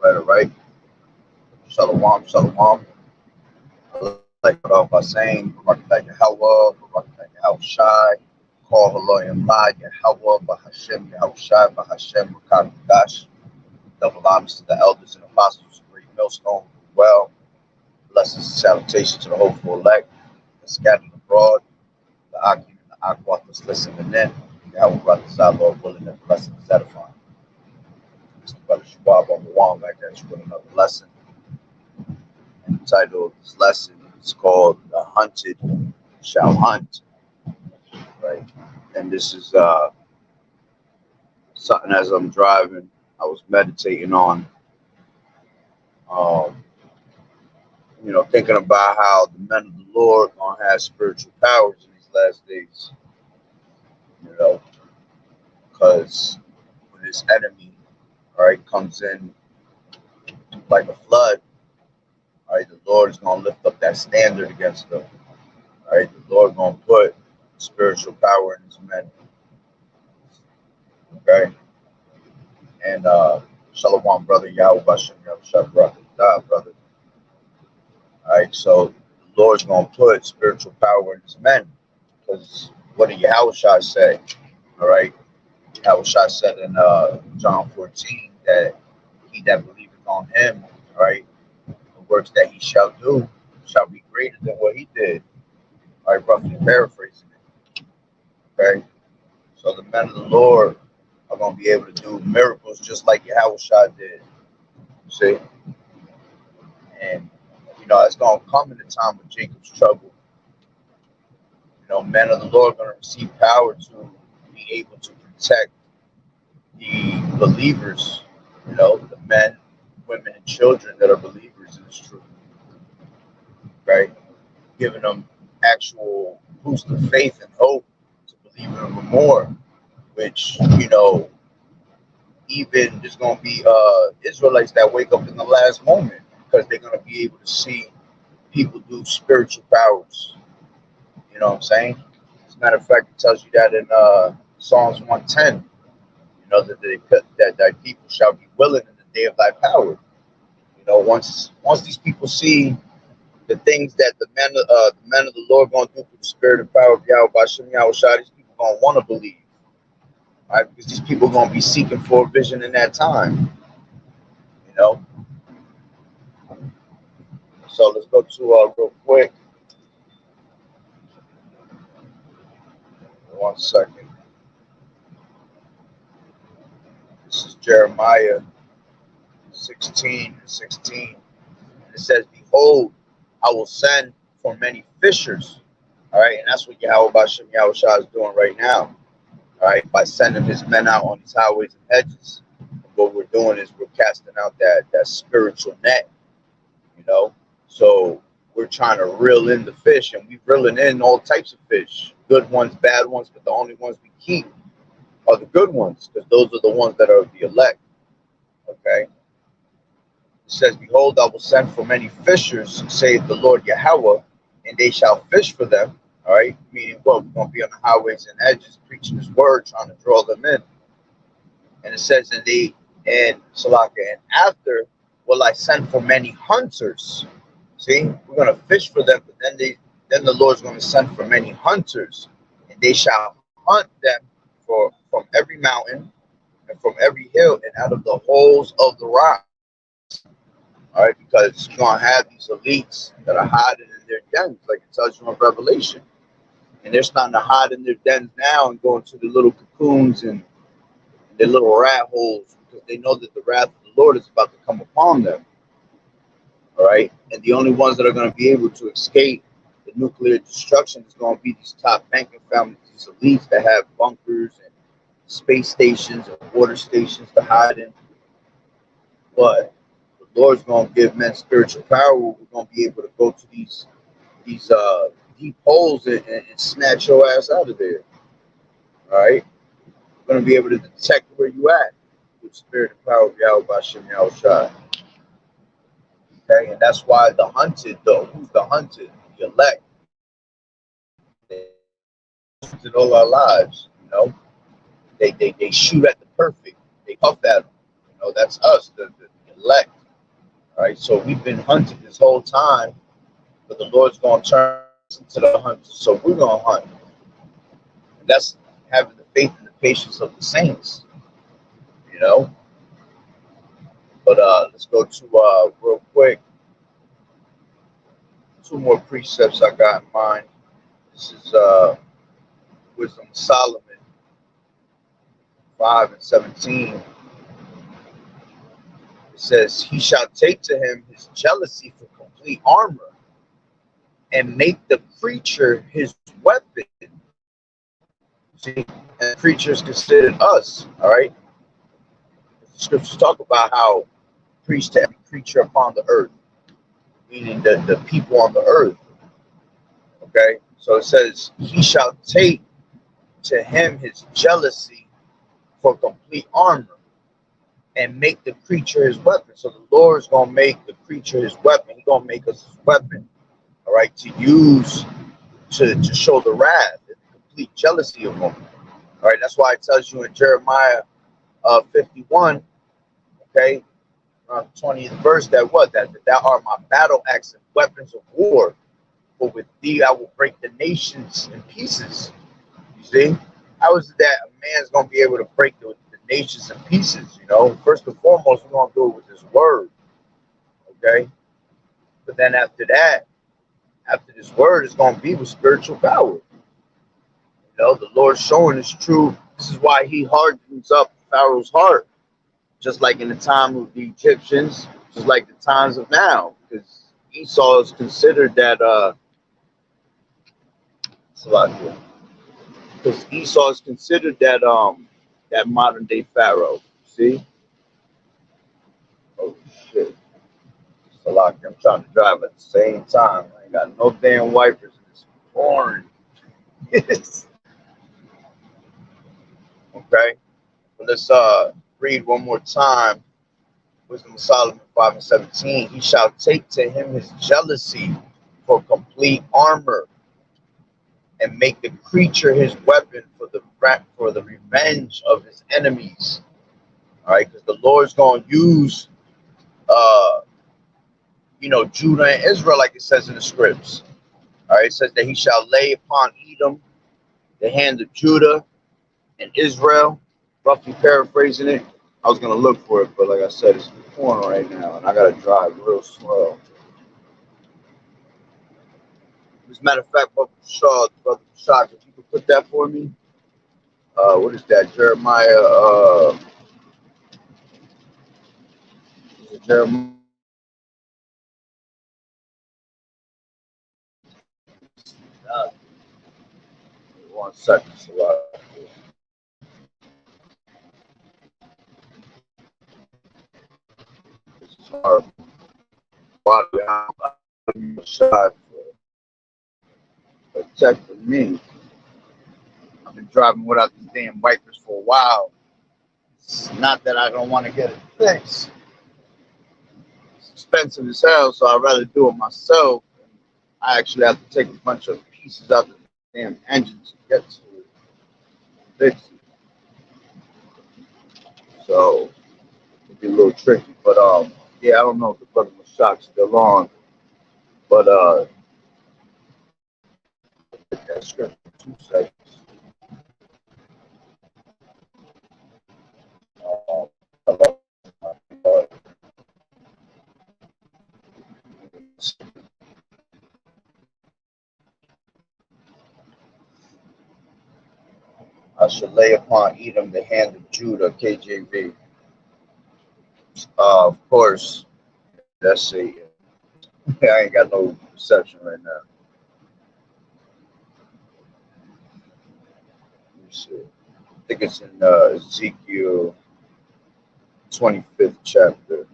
Right, right. Shalom, shalom. I'd like to start off by saying, Barak Yahweh, Barak Yahweh Shai, call Elohim Ma, Yahweh, Bahashem, Yahweh Shai, Bahashem, Makadash. Double honors to the elders and apostles of Great Millstone. Well, blessings and salutations to the hopeful elect, the scattered abroad, the Akim and the Aquat that's listening in. Yahweh, Brother Lord willing, and blessings edifying. Mr. Brother Shabab on the wall back at you with another lesson. And the title of this lesson is called The Hunted Shall Hunt. Right. And this is something as I'm driving, I was meditating on, um, thinking about how the men of the Lord gonna have spiritual powers in these last days, you know, because when this enemy, right, comes in like a flood, right, the Lord is gonna lift up that standard against them, right? The Lord gonna put spiritual power in his men, okay? And Shalom, brother, Yahweh Bashem, Yahweh Shah, brother, brother. All right, so the Lord's gonna put spiritual power in his men, because what did Yahweh Shah say? All right, Yahweh Shah said in John 14 that he that believeth on him, all right, the works that he shall do shall be greater than what he did. All right, roughly paraphrasing it. Okay, so the men of the Lord are gonna be able to do miracles just like Yahweh Shah did. See, and it's gonna come in the time of Jacob's trouble. Men of the Lord are going to receive power to be able to protect the believers, the men, women, and children that are believers in this truth, right? Giving them actual boost of faith and hope to believe in them more, which, even there's going to be Israelites that wake up in the last moment because they're going to be able to see people do spiritual powers. You know what I'm saying? As a matter of fact, it tells you that in Psalms 110, that thy people shall be willing in the day of thy power. Once these people see the things that the men of the Lord going to do through the spirit and power of Yahweh Bashem Yahweh Shai, these people going to want to believe, right? Because these people going to be seeking for a vision in that time, you know. So let's go to real quick. 1 second. This is Jeremiah 16:16. It says, "Behold, I will send for many fishers." All right, and that's what Yahweh Bashem Yahweh Shah is doing right now. All right, by sending his men out on these highways and hedges. What we're doing is we're casting out that spiritual net, So we're trying to reel in the fish, and we're reeling in all types of fish, good ones, bad ones, but the only ones we keep are the good ones, because those are the ones that are the elect. Okay. It says, "Behold, I will send for many fishers, saith the Lord Yahweh, and they shall fish for them." All right, meaning what? We're going to be on the highways and edges preaching his word, trying to draw them in. And it says, and Salaka, and after will I send for many hunters. See, we're going to fish for them, but then the Lord's going to send for many hunters, and they shall hunt them from every mountain and from every hill and out of the holes of the rock. All right, because you're going to have these elites that are hiding in their dens, like it tells you in Revelation. And they're starting to hide in their dens now and go into the little cocoons and their little rat holes, because they know that the wrath of the Lord is about to come upon them. All right, and the only ones that are going to be able to escape the nuclear destruction is going to be these top banking families, these elites that have bunkers and space stations and water stations to hide in. But the Lord's going to give men spiritual power. We're going to be able to go to these deep holes and snatch your ass out of there. All right, we're going to be able to detect where you at with the spirit and power of Yahweh Bashem Yahweh Shai. Okay, and that's why the hunted, though, who's the hunted? The elect. They hunted all our lives, They shoot at the perfect. They puff at them. That's us, the elect. elect. All right, so we've been hunted this whole time, but the Lord's going to turn us into the hunters. So we're going to hunt. And that's having the faith and the patience of the saints, you know. But let's go to real quick. Two more precepts I got in mind. This is Wisdom of Solomon 5:17. It says, "He shall take to him his jealousy for complete armor, and make the creature his weapon." See, and creatures considered us. All right. The scriptures talk about how preach to every creature upon the earth, meaning the people on the earth. Okay. So it says, "He shall take to him his jealousy for complete armor, and make the creature his weapon." So the Lord's gonna make the creature his weapon. He's gonna make us his weapon, all right, to use to show the wrath and the complete jealousy of him. All right, that's why it tells you in Jeremiah 51, okay, 20th verse, that what? That thou art my battle axe and weapons of war, for with thee I will break the nations in pieces. You see? How is it that a man's gonna be able to break the nations in pieces? You know, first and foremost, we're gonna do it with his word. Okay. But then after that, after this word, is gonna be with spiritual power. You know, the Lord's showing us true. This is why he hardens up Pharaoh's heart, just like in the time of the Egyptians, just like the times of now, because Esau is considered that because Esau is considered that modern day Pharaoh. See? Oh shit. Salaki, I'm trying to drive at the same time. I ain't got no damn wipers and it's pouring. Okay. But let's read one more time. Wisdom of Solomon 5:17. "He shall take to him his jealousy for complete armor, and make the creature his weapon for the revenge of his enemies." All right, because the Lord's gonna use Judah and Israel, like it says in the scripts. All right, it says that he shall lay upon Edom the hand of Judah and Israel, roughly paraphrasing it. I was gonna look for it, but like I said, it's pouring right now, and I gotta drive real slow. As a matter of fact, Brother Shah, if you could put that for me. What is that? Jeremiah. 1 second, Salaki. This is hard. Shot for protecting me. I've been driving without these damn wipers for a while. It's not that I don't want to get it fixed. It's expensive as hell, so I'd rather do it myself. I actually have to take a bunch of pieces out of the damn engine to get to it, fix it. So it'd be a little tricky. But yeah, I don't know if the brother Mashak's still on. But that script for 2 seconds. Uh, I shall lay upon Edom the hand of Judah, KJV. Of course, that's a. I ain't got no reception right now. Let me see. I think it's in Ezekiel 25th chapter.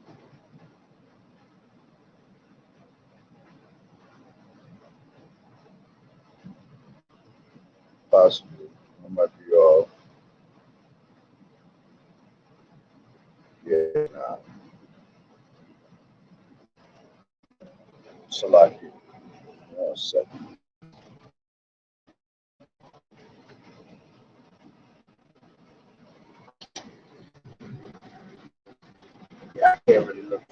Possibly. I might be off. Yeah, nah. Salaki. 1 second. Yeah, I can't really look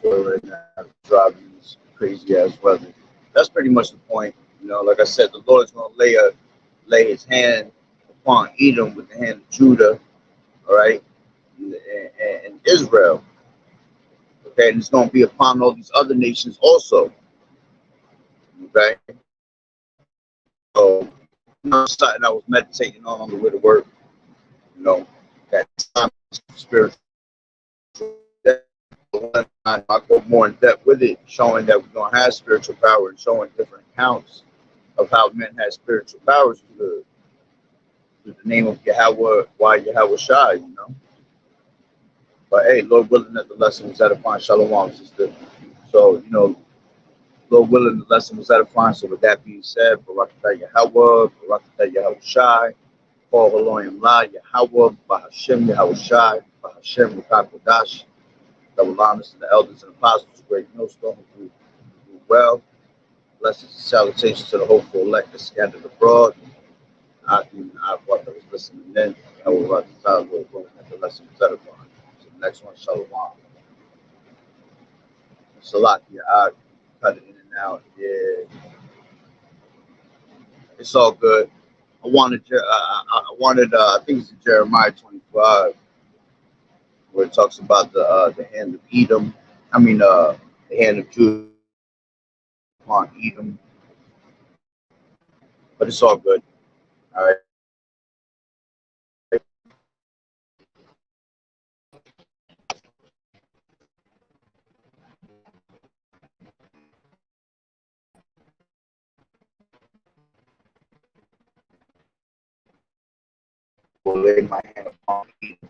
crazy ass weather. That's pretty much the point. You know, like I said, the Lord's gonna lay his hand upon Edom with the hand of Judah, all right, and Israel. Okay, and it's gonna be upon all these other nations also. Okay. So something I was meditating on the way to work, you know, that time spiritual. I go more in depth with it, showing that we're gonna have spiritual power and showing different accounts of how men had spiritual powers through the name of Yahweh, why Yahweh Shai, you know. But hey, Lord willing that the lesson was edifying. Shalom, sister. So, you know, Lord willing the lesson was edifying. So with that being said, Barakatah Yahweh, Barakatah Yahweh Shai, Paul Elohim La, Yahweh, Bahashem Yahweh Shai, Bahashem Mekakodash, double honors to the elders and apostles, great millstone who do well. Blessings and salutations to the hopeful elect that scattered abroad. I thought that was listening then. I was about to tell you what the lesson was edifying. So the next one, Shalom. Salakia, I cut it in and out. Yeah, it's all good. I think it's in Jeremiah 25, where it talks about the hand of Edom. The hand of Judah upon Edom. But it's all good. All right. Will lay my hand upon Edom.